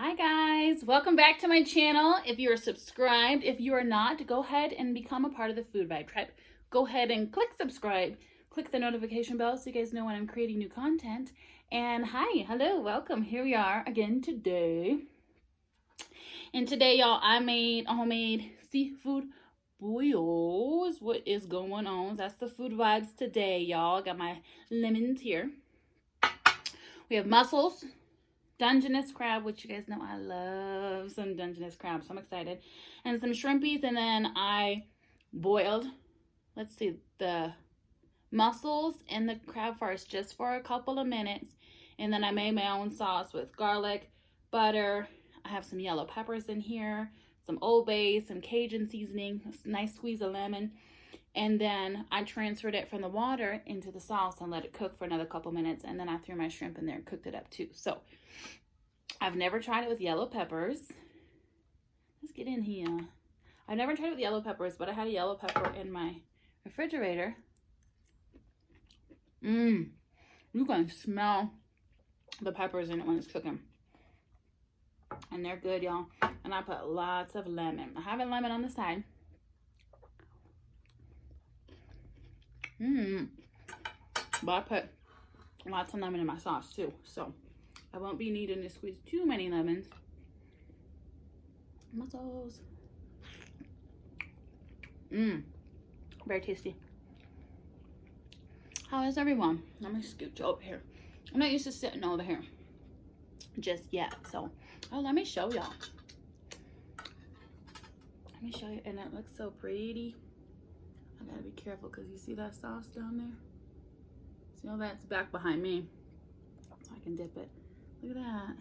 Hi guys, welcome back to my channel. If you are subscribed, if you are not, go ahead and become a part of the Food Vibe tribe. Go ahead and click subscribe, click the notification bell so you guys know when I'm creating new content. And hi, hello, welcome. Here we are again today. And today, y'all, I made a homemade seafood boils. What is going on? That's the Food Vibes today, y'all. Got my lemons here. We have mussels, Dungeness crab, which you guys know I love some Dungeness crab, so I'm excited. And some shrimpies, and then I boiled, let's see, the mussels and the crab first just for a couple of minutes. And then I made my own sauce with garlic, butter. I have some yellow peppers in here, some Old Bay, some Cajun seasoning, a nice squeeze of lemon. And then I transferred it from the water into the sauce and let it cook for another couple minutes. And then I threw my shrimp in there and cooked it up too. So I've never tried it with yellow peppers. Let's get in here. I've never tried it with yellow peppers, but I had a yellow pepper in my refrigerator. You can smell the peppers in it when it's cooking. And they're good, y'all. And I put lots of lemon. I have a lemon on the side. But I put lots of lemon in my sauce too, so I won't be needing to squeeze too many lemons. Mussels. Very tasty. How is everyone? Let me scooch over here. I'm not used to sitting over here just yet, so let me show y'all. Let me show you, and it looks so pretty. I gotta be careful because you see that sauce down there? See all that's back behind me, so I can dip it. Look at that.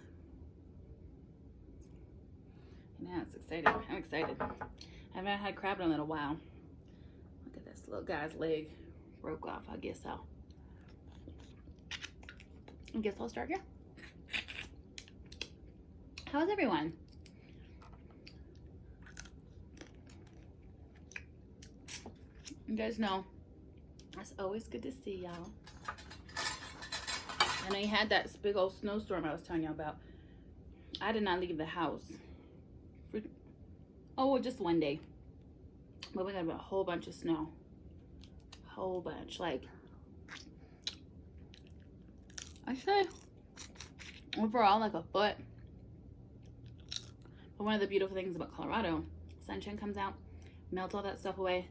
Now it's excited. I'm excited. I haven't had crab in a little while. Look at this little guy's leg broke off. I guess I'll start here. How's everyone? You guys know it's always good to see y'all. I know you had that big old snowstorm I was telling you about. I did not leave the house for, just one day. But we got a whole bunch of snow. A whole bunch. Like, I say overall like a foot. But one of the beautiful things about Colorado, sunshine comes out, melts all that stuff away.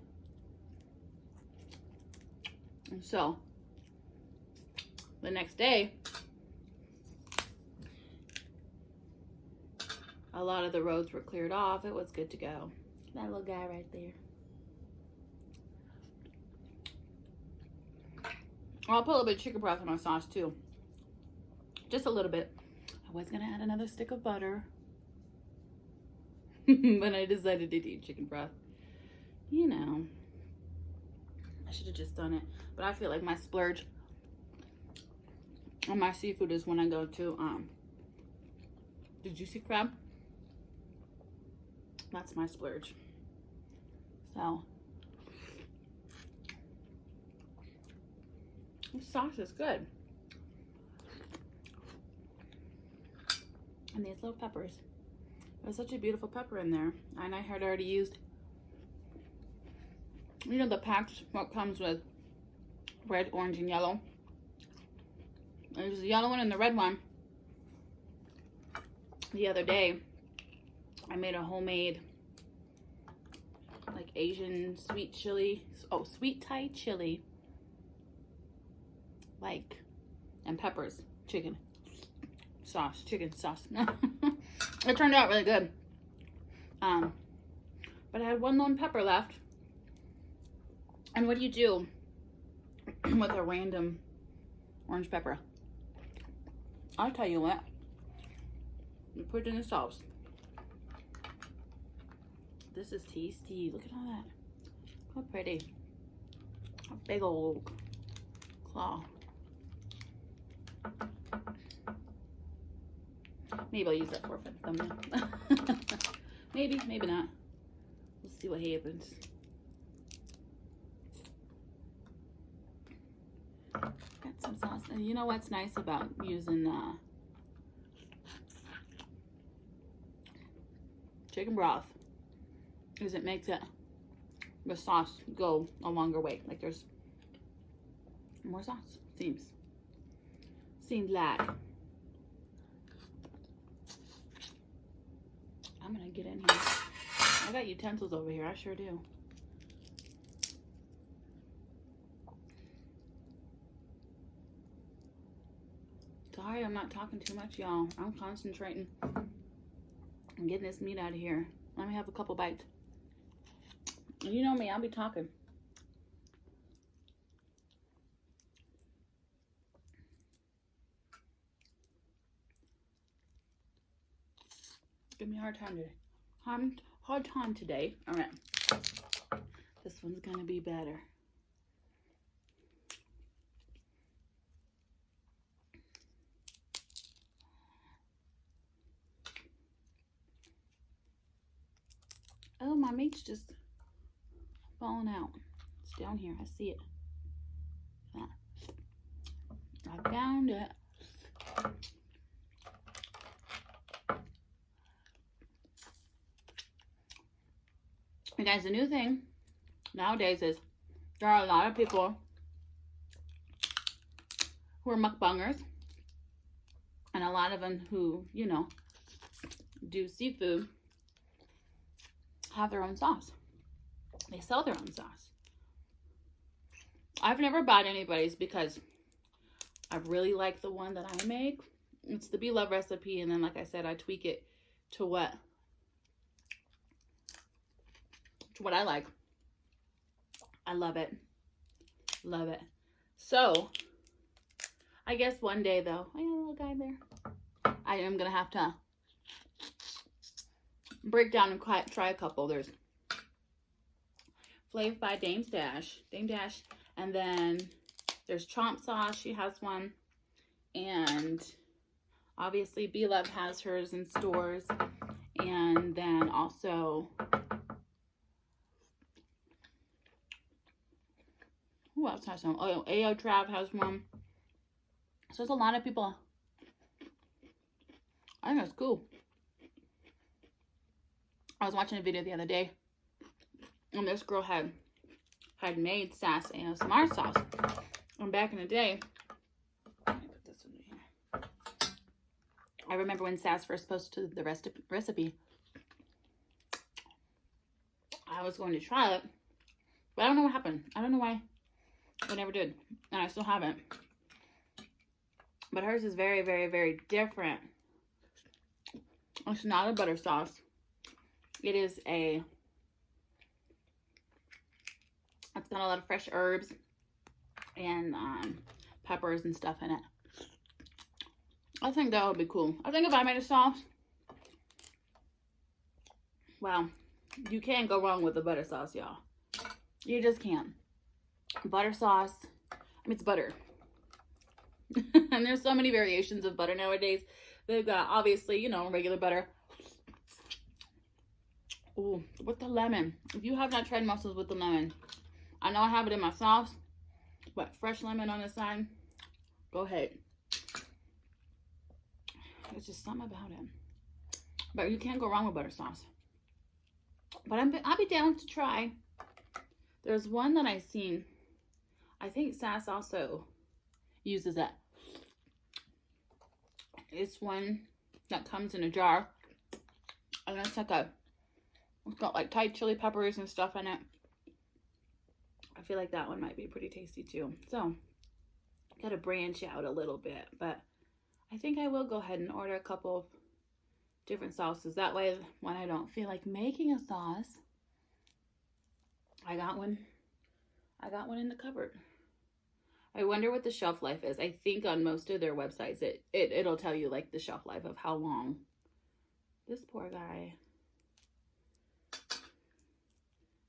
And so the next day, a lot of the roads were cleared off. It was good to go. That little guy right there. I'll put a little bit of chicken broth in my sauce too. Just a little bit. I was gonna add another stick of butter, but I decided to eat chicken broth. You know, I should have just done it. But I feel like my splurge on my seafood is when I go to the juicy crab. That's my splurge. So this sauce is good. And these little peppers. There's such a beautiful pepper in there. And I had already used, you know, the packed what comes with red, orange, and yellow. There's the yellow one and the red one. The other day, I made a homemade, like, Asian sweet chili. Oh, sweet Thai chili. Like, and peppers. Chicken sauce. It turned out really good. But I had one lone pepper left. And what do you do with a random orange pepper? I'll tell you what. You put it in the sauce. This is tasty. Look at all that. How pretty. A big old claw. Maybe I'll use that for a thumbnail. Maybe, maybe not. We'll see what happens. Got some sauce. And you know what's nice about using chicken broth is it makes it, the sauce go a longer way. Like there's more sauce, seems like. I'm gonna get in here. I got utensils over here, I sure do. Sorry, I'm not talking too much, y'all. I'm concentrating on getting this meat out of here. Let me have a couple bites. You know me, I'll be talking. Give me a hard time today. Hard time today. All right. This one's gonna be better. Oh, my meat's just falling out. It's down here. I see it. I found it. And guys, the new thing nowadays is there are a lot of people who are mukbangers, and a lot of them who, you know, do seafood have their own sauce. They sell their own sauce. I've never bought anybody's because I really like the one that I make. It's the Be Love recipe, and then like I said, I tweak it to what I like. I love it. Love it. So, I guess one day though, I got a little guy there. I am going to have to break down and try a couple. There's Flav by Dame Dash, and then there's Chomp Sauce. She has one, and obviously Be Love has hers in stores, and then also who else has some? Oh, AO Trav has one. So there's a lot of people. I think that's cool. I was watching a video the other day, and this girl had made Sass ASMR sauce. And back in the day, let me put this in here. I remember when Sass first posted the recipe. I was going to try it, but I don't know what happened. I don't know why I never did, and I still haven't. But hers is very, very, very different. It's not a butter sauce. It is it's got a lot of fresh herbs and peppers and stuff in it. I think that would be cool. I think if I made a sauce, well, you can't go wrong with the butter sauce, y'all. You just can't. Butter sauce, I mean, it's butter. And there's so many variations of butter nowadays. They've got, obviously, you know, regular butter. Ooh, with the lemon. If you have not tried mussels with the lemon, I know I have it in my sauce, but fresh lemon on the side, go ahead. There's just something about it. But you can't go wrong with butter sauce. But I'll be down to try. There's one that I've seen. I think Sass also uses it. It's one that comes in a jar. And it's like it's got like Thai chili peppers and stuff in it. I feel like that one might be pretty tasty too. So, gotta branch out a little bit. But I think I will go ahead and order a couple of different sauces. That way, when I don't feel like making a sauce, I got one in the cupboard. I wonder what the shelf life is. I think on most of their websites, it'll tell you like the shelf life of how long. This poor guy.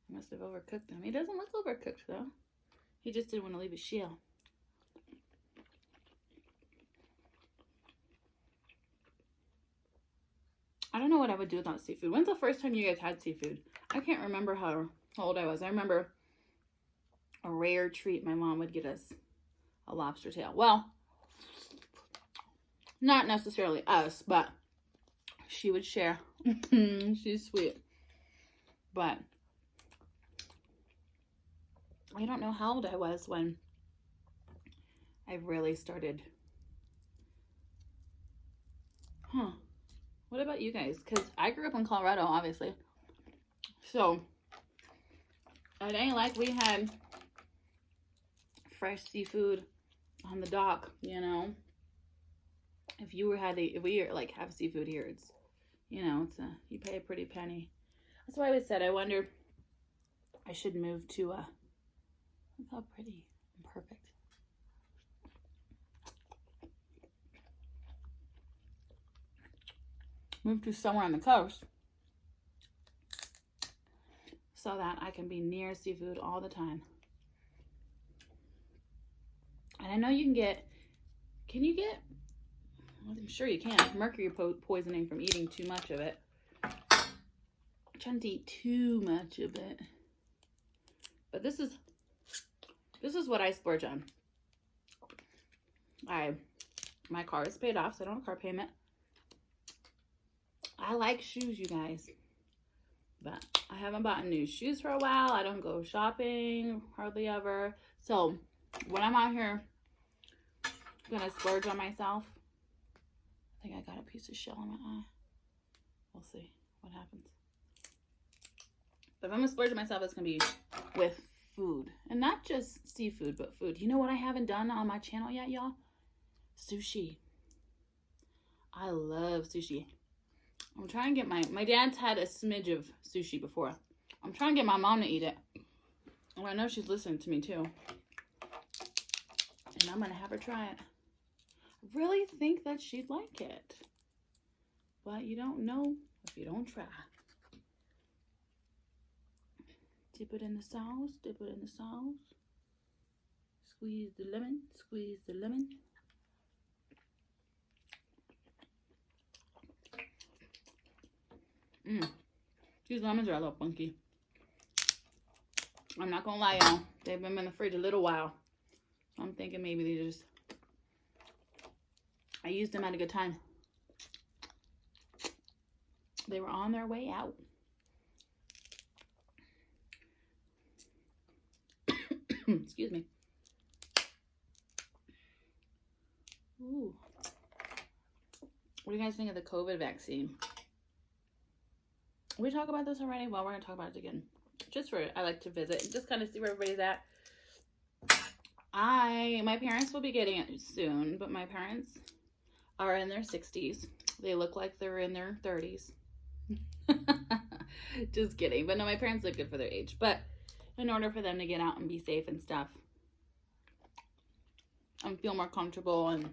I must have overcooked him. He doesn't look overcooked though. He just didn't want to leave his shell. I don't know what I would do without seafood. When's the first time you guys had seafood? I can't remember how old I was. I remember a rare treat my mom would get us, a lobster tail. Well, not necessarily us, but she would share. She's sweet. But I don't know how old I was when I really started. What about you guys? Because I grew up in Colorado, obviously. So it ain't like we had fresh seafood on the dock, you know. If we like have seafood here, it's, you know, you pay a pretty penny. That's why I always said I wonder I should move to look how pretty and perfect. Move to somewhere on the coast so that I can be near seafood all the time. And I know you can you get, well, I'm sure you can, mercury poisoning from eating too much of it. I'm trying to eat too much of it. But this is what I splurge on. My car is paid off, so I don't have a car payment. I like shoes, you guys, but I haven't bought new shoes for a while. I don't go shopping hardly ever. So when I'm out here gonna splurge on myself, I think I got a piece of shell in my eye. We'll see what happens. But if I'm gonna splurge on myself, it's gonna be with food, and not just seafood, but food. You know what I haven't done on my channel yet, y'all? Sushi. I love sushi. I'm trying to get my dad's had a smidge of sushi before. I'm trying to get my mom to eat it. Well, I know she's listening to me too. And I'm going to have her try it. I really think that she'd like it. But you don't know if you don't try. Dip it in the sauce. Dip it in the sauce. Squeeze the lemon. Squeeze the lemon. These lemons are a little funky. I'm not gonna lie, y'all. They've been in the fridge a little while. So I'm thinking maybe I used them at a good time. They were on their way out. Excuse me. Ooh. What do you guys think of the COVID vaccine? We talk about this already? Well, we're going to talk about it again. I like to visit and just kind of see where everybody's at. My parents will be getting it soon, but my parents are in their 60s. They look like they're in their 30s. Just kidding. But no, my parents look good for their age. But in order for them to get out and be safe and stuff, and feel more comfortable, and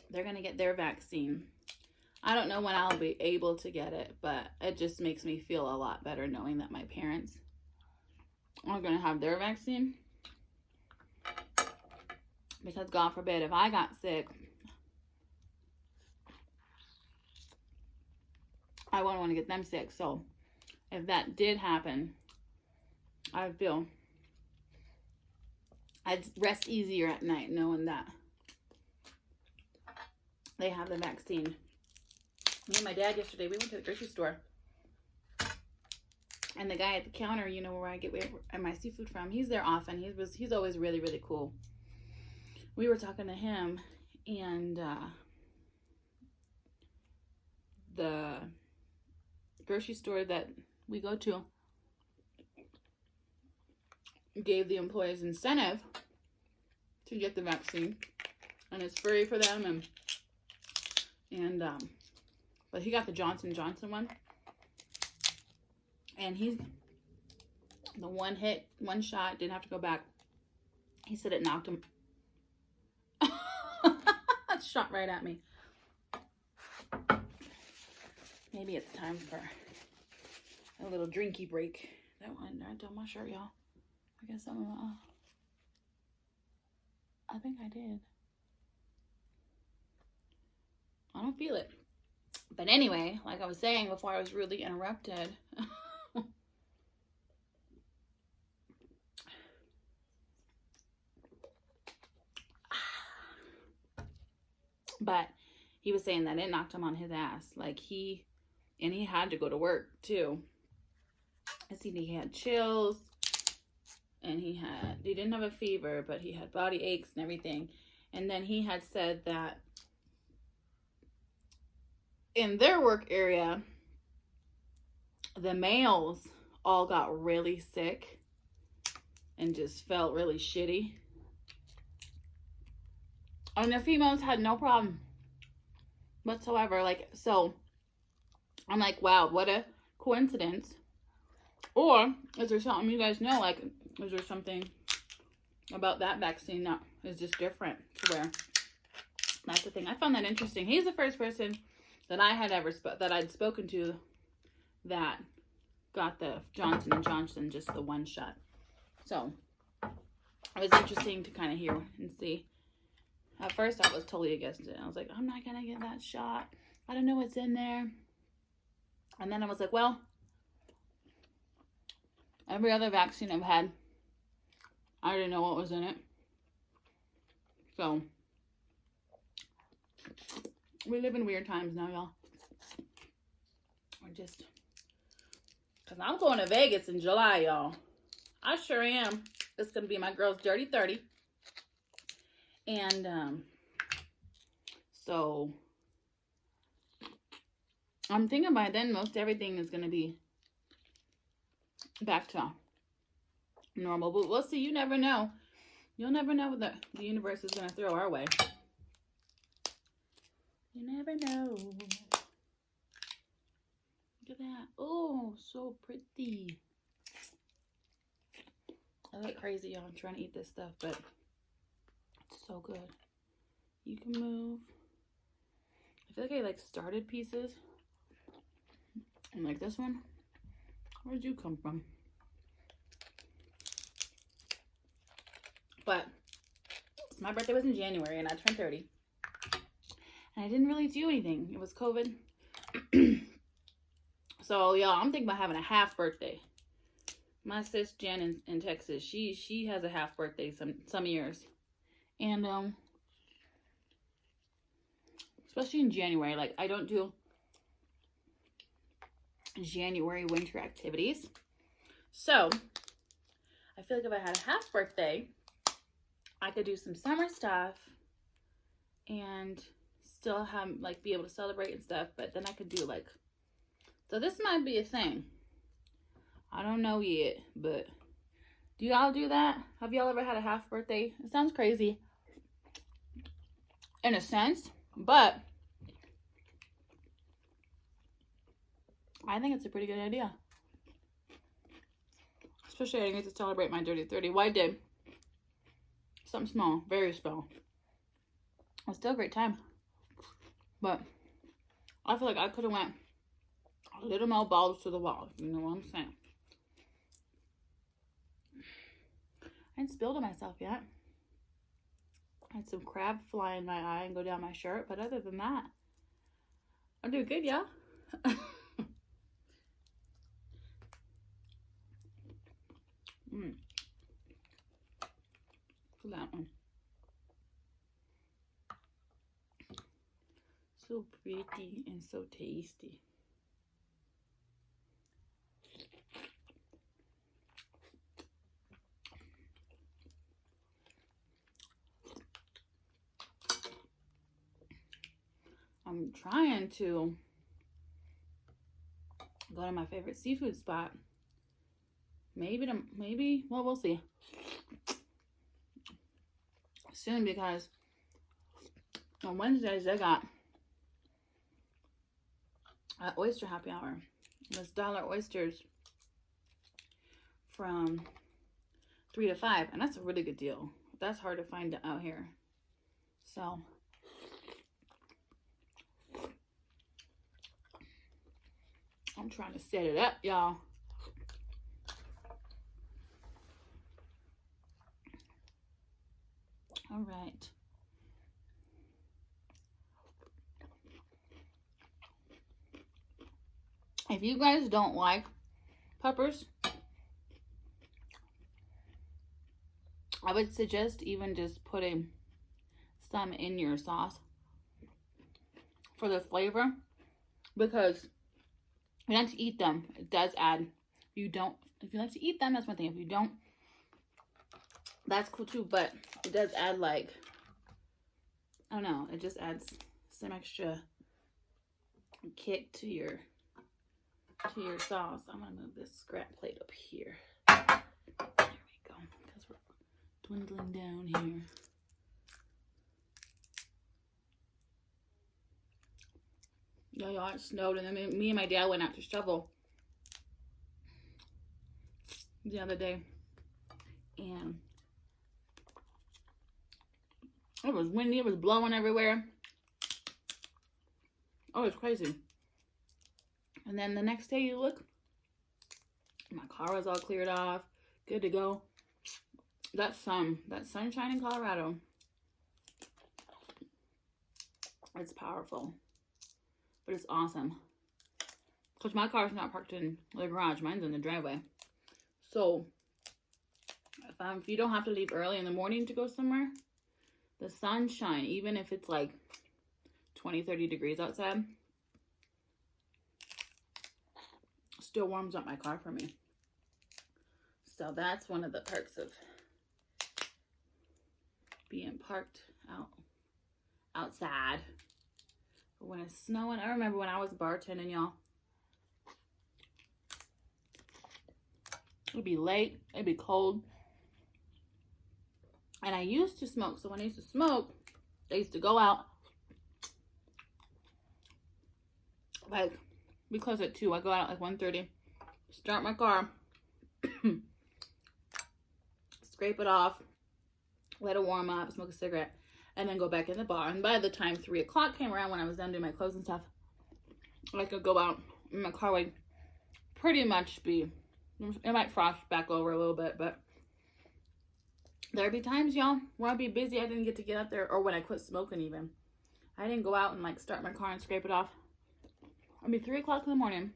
they're going to get their vaccine. I don't know when I'll be able to get it, but it just makes me feel a lot better knowing that my parents are going to have their vaccine. Because God forbid, if I got sick, I wouldn't want to get them sick. So if that did happen, I'd rest easier at night knowing that they have the vaccine. Me and my dad yesterday, we went to the grocery store, and the guy at the counter, you know, where I get my seafood from, he's there often. He's always really, really cool. We were talking to him, and the grocery store that we go to gave the employees incentive to get the vaccine, and it's free for them, but he got the Johnson & Johnson one, and the one shot, didn't have to go back. He said it knocked him. Shot right at me. Maybe it's time for a little drinky break. That one, I done my shirt, y'all. I guess I think I did. I don't feel it. But anyway, like I was saying before I was rudely interrupted. But he was saying that it knocked him on his ass. Like he had to go to work too. I see he had chills, and he didn't have a fever, but he had body aches and everything. And then he had said that in their work area, the males all got really sick and just felt really shitty. And the females had no problem whatsoever. Like, so I'm like, wow, what a coincidence. Or is there something you guys know? Like, is there something about that vaccine that is just different to where that's the thing? I found that interesting. He's the first person that I had ever I'd spoken to that got the Johnson & Johnson, just the one shot. So it was interesting to kind of hear and see. At first I was totally against it. I was like, I'm not gonna get that shot. I don't know what's in there. And then I was like, well, every other vaccine I've had, I didn't know what was in it. So we live in weird times now, y'all. We're just, because I'm going to Vegas in July, y'all. I sure am. It's going to be my girl's Dirty 30. And so I'm thinking by then most everything is going to be back to normal. But we'll see. You never know. You'll never know what the universe is going to throw our way. You never know. Look at that. Oh, so pretty. I look crazy, y'all. I'm trying to eat this stuff, but it's so good. You can move. I feel like I like started pieces. And like this one. Where'd you come from? But my birthday was in January and I turned 30. And I didn't really do anything. It was COVID. So, y'all, I'm thinking about having a half birthday. My sis Jen in Texas, she has a half birthday some years. And especially in January, like I don't do January winter activities. So, I feel like if I had a half birthday, I could do some summer stuff and still have, like, be able to celebrate and stuff, but then I could do, like, so this might be a thing. I don't know yet, but do y'all do that? Have y'all ever had a half birthday? It sounds crazy in a sense, but I think it's a pretty good idea. Especially I get to celebrate my Dirty 30. Why did? Something small, very small. It's still a great time. But I feel like I could have went a little more balls to the wall. You know what I'm saying? I ain't spilled on myself yet. I had some crab fly in my eye and go down my shirt. But other than that, I'm doing good, y'all. That one. So pretty and so tasty. I'm trying to go to my favorite seafood spot. Maybe, well, we'll see. Soon, because on Wednesdays they got oyster happy hour. It's $1 oysters from 3 to 5, and that's a really good deal. That's hard to find out here. So I'm trying to set it up, y'all. All right. If you guys don't like peppers, I would suggest even just putting some in your sauce. for the flavor, because you like to eat them, it does add. If you like to eat them, that's one thing. If you don't, that's cool too, but it does add, like, I don't know, it just adds some extra kick to your sauce. I'm gonna move this scrap plate up here. There we go, because we're dwindling down here. Yeah, y'all, it snowed, and then me and my dad went out to shovel the other day, and it was windy, it was blowing everywhere. Oh, it's crazy. And then the next day you look, my car was all cleared off, good to go. That sunshine in Colorado, it's powerful, but it's awesome. Because my car's not parked in the garage, mine's in the driveway. So if you don't have to leave early in the morning to go somewhere, the sunshine, even if it's like 20-30 degrees outside, still warms up my car for me. So that's one of the perks of being parked outside when it's snowing. I remember when I was bartending, y'all, it'd be late, it'd be cold, and I used to smoke. So when I used to smoke, I used to go out, like, we close at 2. I go out at like 1:30, start my car, scrape it off, let it warm up, smoke a cigarette, and then go back in the bar. And by the time 3 o'clock came around, when I was done doing my clothes and stuff, I could go out, and my car would pretty much be, it might frost back over a little bit, but there'd be times, y'all, where I'd be busy, I didn't get to get up there, or when I quit smoking even. I didn't go out and, like, start my car and scrape it off. It'd be 3 o'clock in the morning.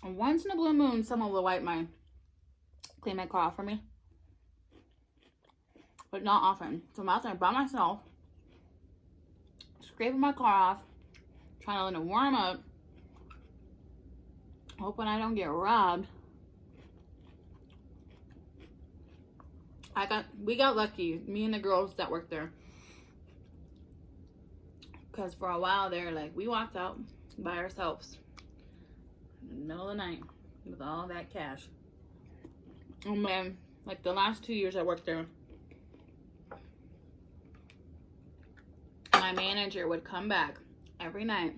And once in a blue moon, someone will clean my car off for me. But not often. So I'm out there by myself, scraping my car off, trying to let it warm up, hoping I don't get robbed. We got lucky, me and the girls that worked there. Because for a while there, like, we walked out by ourselves in the middle of the night with all that cash. And then, like, the last 2 years I worked there, my manager would come back every night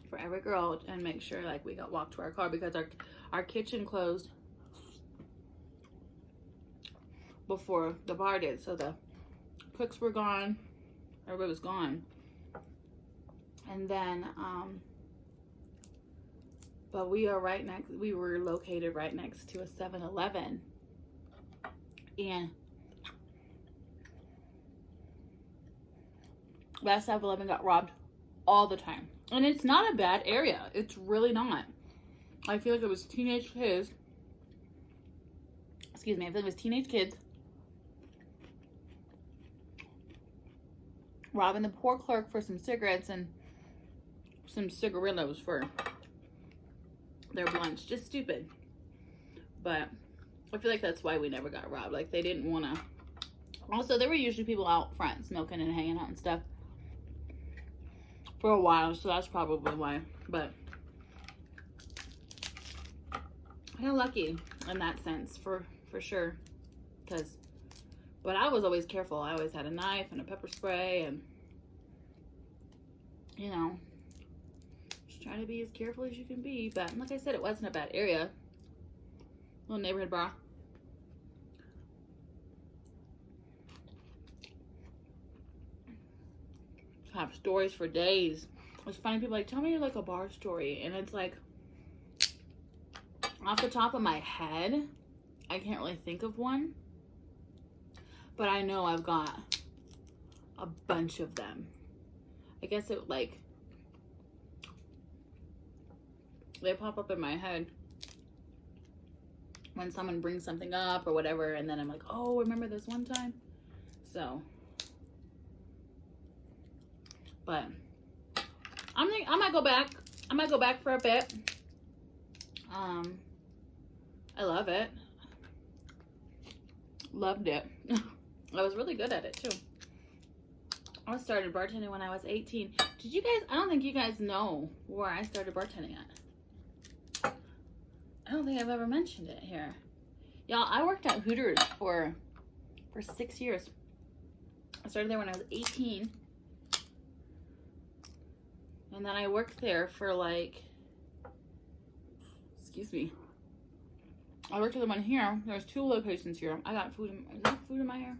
for every girl and make sure, like, we got walked to our car, because our kitchen closed before the bar did. So the cooks were gone, everybody was gone. And then, but we were located right next to a 7-Eleven. And that 7-Eleven got robbed all the time. And it's not a bad area. It's really not. I feel like it was teenage kids. Excuse me, I feel like it was teenage kids robbing the poor clerk for some cigarettes and some cigarillos for their lunch. Just stupid. But I feel like that's why we never got robbed. Like, they didn't want to. Also, there were usually people out front smoking and hanging out and stuff for a while, so that's probably why. But I got lucky in that sense, for sure. But I was always careful. I always had a knife and a pepper spray, and, you know, just try to be as careful as you can be. But like I said, it wasn't a bad area. Little neighborhood bar. Have stories for days. It's funny, people like, tell me like a bar story, and it's like, off the top of my head, I can't really think of one, but I know I've got a bunch of them. I guess it, like, they pop up in my head when someone brings something up or whatever, and then I'm like, oh, remember this one time? So But I might go back. I might go back for a bit. I love it. Loved it. I was really good at it too. I started bartending when I was 18. Did you guys, I don't think you guys know where I started bartending at. I don't think I've ever mentioned it here. Y'all, I worked at Hooters for 6 years. I started there when I was 18. And then I worked there for like, excuse me. I worked at the one here. There's 2 locations here. I got food is there food in my hair?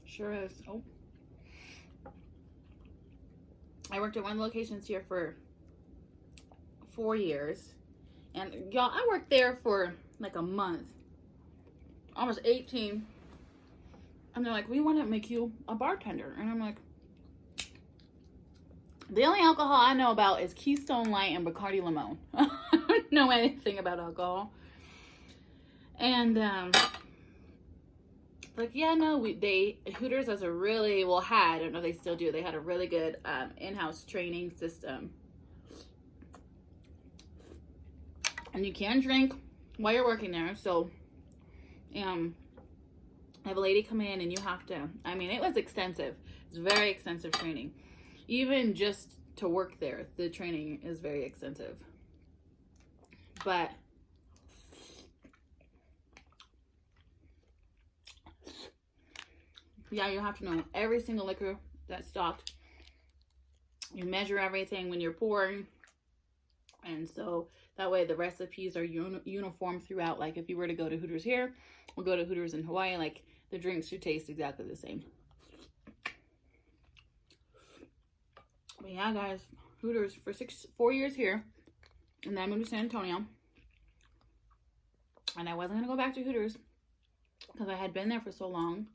Sure is. Oh. I worked at one location here for 4 years. And y'all, I worked there for like a month. I was 18. And they're like, we want to make you a bartender. And I'm like, the only alcohol I know about is Keystone Light and Bacardi Limon. I don't know anything about alcohol. And like, yeah, no, Hooters has a really, well, had, I don't know if they still do, they had a really good in-house training system. And you can drink while you're working there. So I have a lady come in and you have to, I mean, it was extensive. It's very extensive training. Even just to work there, the training is very extensive. But yeah, you have to know every single liquor that's stocked. You measure everything when you're pouring. And so that way the recipes are uniform throughout. Like if you were to go to Hooters here, or go to Hooters in Hawaii, like the drinks should taste exactly the same. But yeah, guys, Hooters for 4 years here. And then I moved to San Antonio. And I wasn't going to go back to Hooters because I had been there for so long.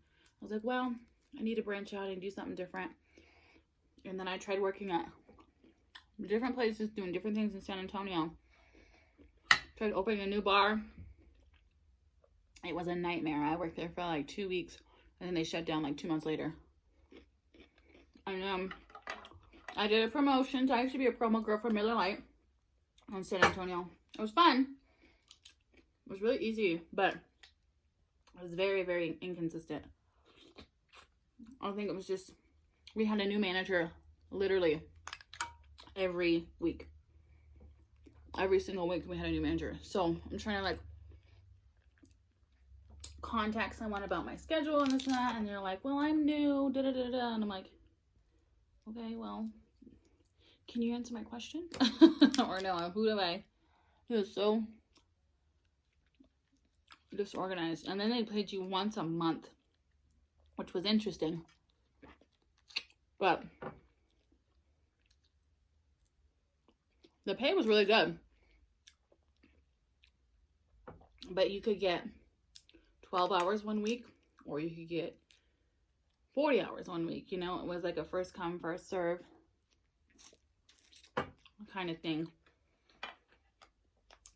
I was like, well, I need to branch out and do something different. And then I tried working at different places, doing different things in San Antonio. Tried opening a new bar. It was a nightmare. I worked there for like 2 weeks. And then they shut down like 2 months later. And I did a promotion to actually be a promo girl for Miller Lite in San Antonio. It was fun. It was really easy, but it was very, very inconsistent. I think it was just, we had a new manager literally every week. Every single week we had a new manager. So I'm trying to like contact someone about my schedule and this and that. And they're like, well, I'm new, da da da da. And I'm like, okay, well, can you answer my question? Or no, who do I? It was so disorganized. And then they paid you once a month, which was interesting. But the pay was really good. But you could get 12 hours one week, or you could get 40 hours one week. You know, it was like a first come, first serve kind of thing.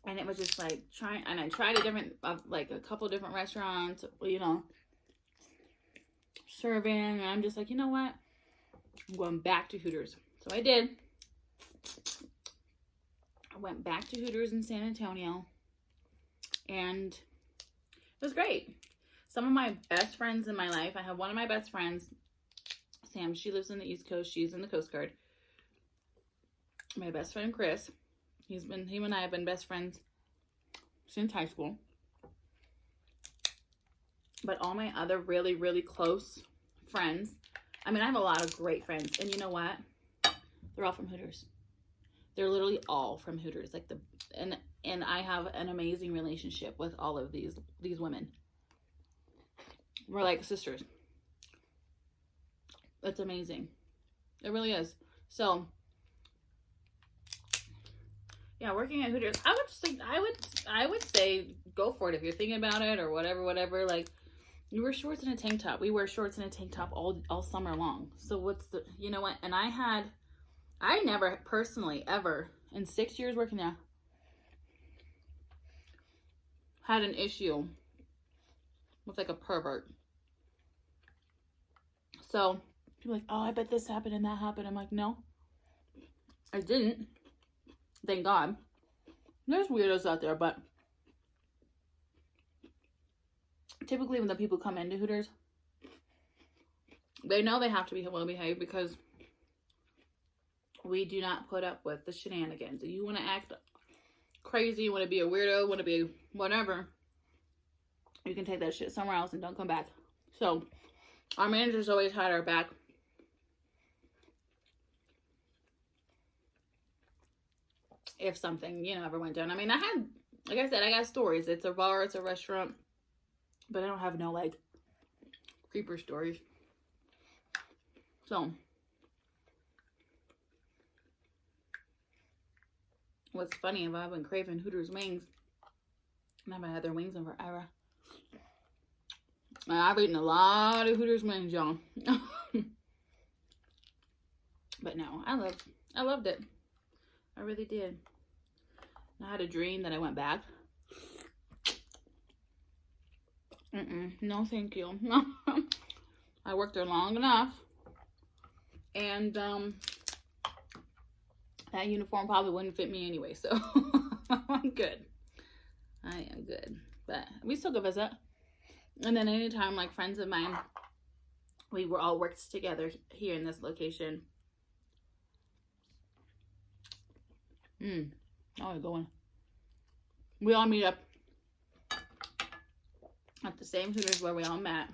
And it was just like I tried a couple different restaurants, you know, serving. And I'm just like, you know what? I'm going back to Hooters. So I did. I went back to Hooters in San Antonio. And it was great. Some of my best friends in my life. I have one of my best friends, Sam. She lives in the East Coast. She's in the Coast Guard. My best friend, Chris. Him and I have been best friends since high school. But all my other really, really close friends, I mean, I have a lot of great friends. And you know what? They're all from Hooters. They're literally all from Hooters. And I have an amazing relationship with all of these women. We're like sisters. It's amazing. It really is. So yeah, working at Hooters, I would say go for it if you're thinking about it or whatever. Like, you wear shorts and a tank top. We wear shorts and a tank top all summer long. So what's the, you know what? And I never personally ever in 6 years working there had an issue with like a pervert. So People are like, oh, I bet this happened and that happened. I'm like, no, I didn't. Thank God. There's weirdos out there, but typically when the people come into Hooters, they know they have to be well behaved because we do not put up with the shenanigans. If you want to act crazy, you want to be a weirdo, want to be whatever, you can take that shit somewhere else and don't come back. So our managers always had our back. If something, you know, ever went down. I mean, I had, like I said, I got stories. It's a bar, it's a restaurant, but I don't have no, like, creeper stories. So, what's funny is I've been craving Hooters wings, and I haven't had their wings in forever. And I've eaten a lot of Hooters wings, y'all. But no, I loved it. I really did. I had a dream that I went back. No, thank you. I worked there long enough. And that uniform probably wouldn't fit me anyway. So I'm good. I am good. But we still go visit. And then anytime, like, friends of mine, we were all worked together here in this location. Oh, we're going. We all meet up at the same Hooters where we all met.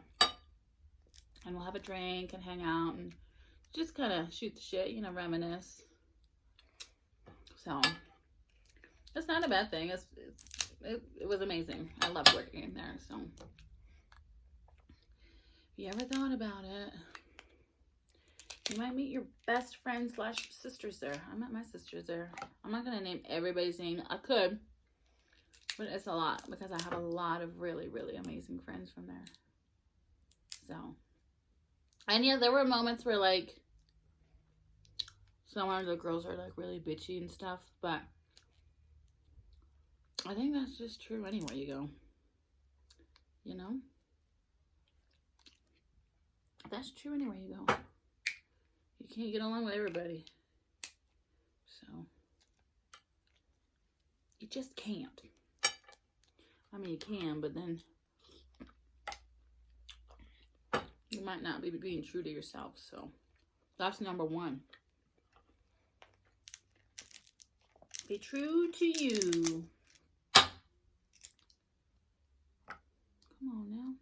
And we'll have a drink and hang out and just kind of shoot the shit, you know, reminisce. So, it's not a bad thing. It was amazing. I loved working in there, so. If you ever thought about it, you might meet your best friend / sisters there. I met my sisters there. I'm not going to name everybody's name. I could, but it's a lot because I have a lot of really, really amazing friends from there. So, and yeah, there were moments where, like, some of the girls are, like, really bitchy and stuff, but I think that's just true anywhere you go. You know? That's true anywhere you go. You can't get along with everybody. So, you just can't. I mean, you can, but then you might not be being true to yourself. So, that's number one. Be true to you. Come on now.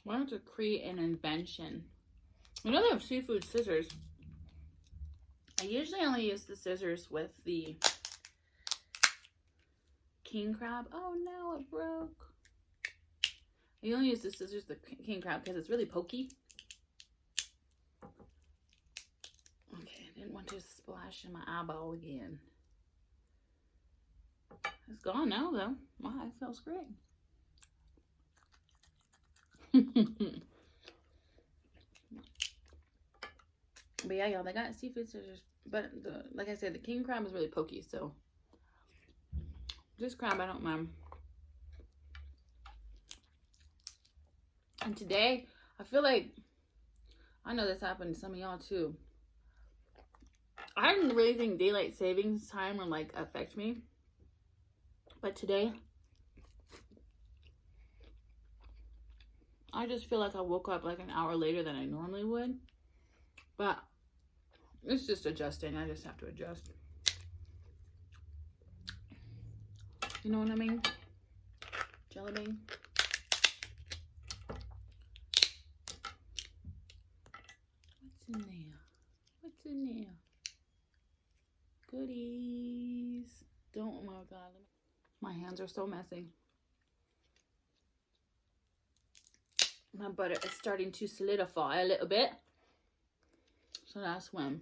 Why don't you create an invention? I know they have seafood scissors. I usually only use the scissors with the king crab. Oh no, it broke. I only use the scissors with the king crab because it's really pokey. Okay, I didn't want to splash in my eyeball again. It's gone now though. Wow, it feels great. But yeah, y'all, they got seafood scissors, but like I said, the king crab is really pokey, so this crab I don't mind. And today, I feel like, I know this happened to some of y'all too. I didn't really think daylight savings time would, like, affect me, but today I just feel like I woke up like an hour later than I normally would. But it's just adjusting. I just have to adjust. You know what I mean? Jelly bean. What's in there? What's in there? Goodies. Don't, oh my God. My hands are so messy. My butter is starting to solidify a little bit. So that's when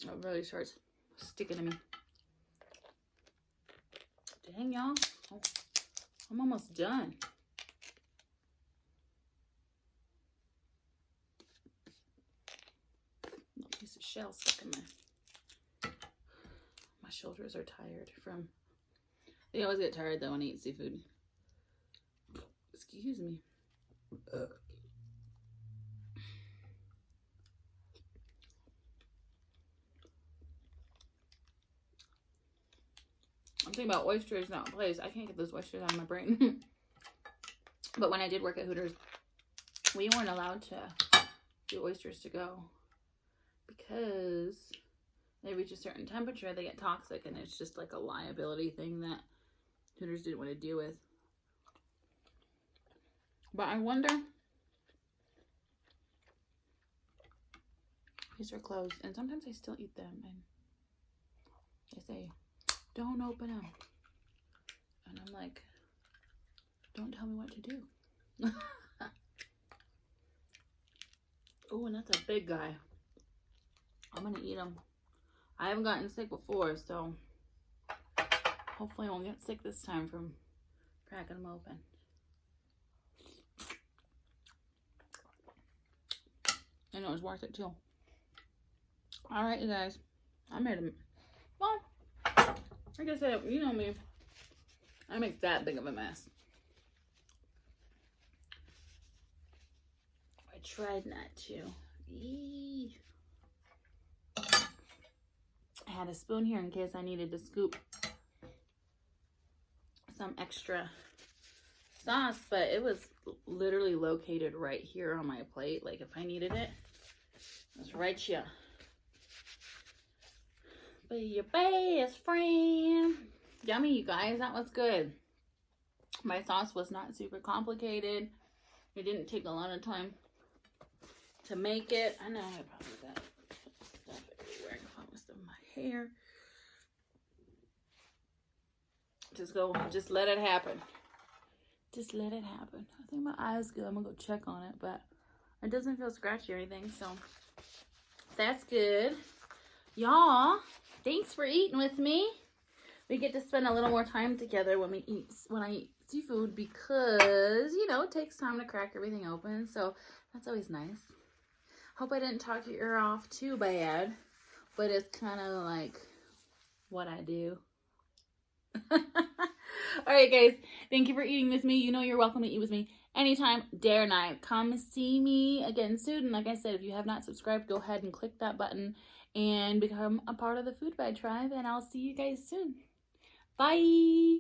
it really starts sticking to me. Dang, y'all. Oh, I'm almost done. Little piece of shell stuck in my shoulders are tired from, They always get tired though when I eat seafood. Excuse me. I'm thinking about oysters now in place. I can't get those oysters out of my brain. But when I did work at Hooters, we weren't allowed to do oysters to go because they reach a certain temperature, they get toxic, and it's just like a liability thing that Hooters didn't want to deal with. But I wonder, these are closed, and sometimes I still eat them, and they say, don't open them. And I'm like, don't tell me what to do. Oh, and that's a big guy. I'm gonna eat him. I haven't gotten sick before, so hopefully I won't get sick this time from cracking them open. I know it's worth it too. Alright, you guys. I made a, well, like I said, you know me. I make that big of a mess. I tried not to. Eee. I had a spoon here in case I needed to scoop some extra sauce, but it was literally located right here on my plate. Like if I needed it, it was right here. Be your best friend. Yummy, you guys. That was good. My sauce was not super complicated. It didn't take a lot of time to make it. I know I probably got stuff everywhere. I can find stuff in my hair. Just let it happen. Just let it happen. I think my eye's good. I'm gonna go check on it, but it doesn't feel scratchy or anything, so that's good. Y'all, thanks for eating with me. We get to spend a little more time together when I eat seafood because, you know, it takes time to crack everything open, so that's always nice. Hope I didn't talk your ear off too bad, but it's kind of like what I do. Alright guys, thank you for eating with me. You know you're welcome to eat with me anytime, dare night. Come see me again soon. And like I said, if you have not subscribed, go ahead and click that button and become a part of the Food Vibe tribe. And I'll see you guys soon. Bye!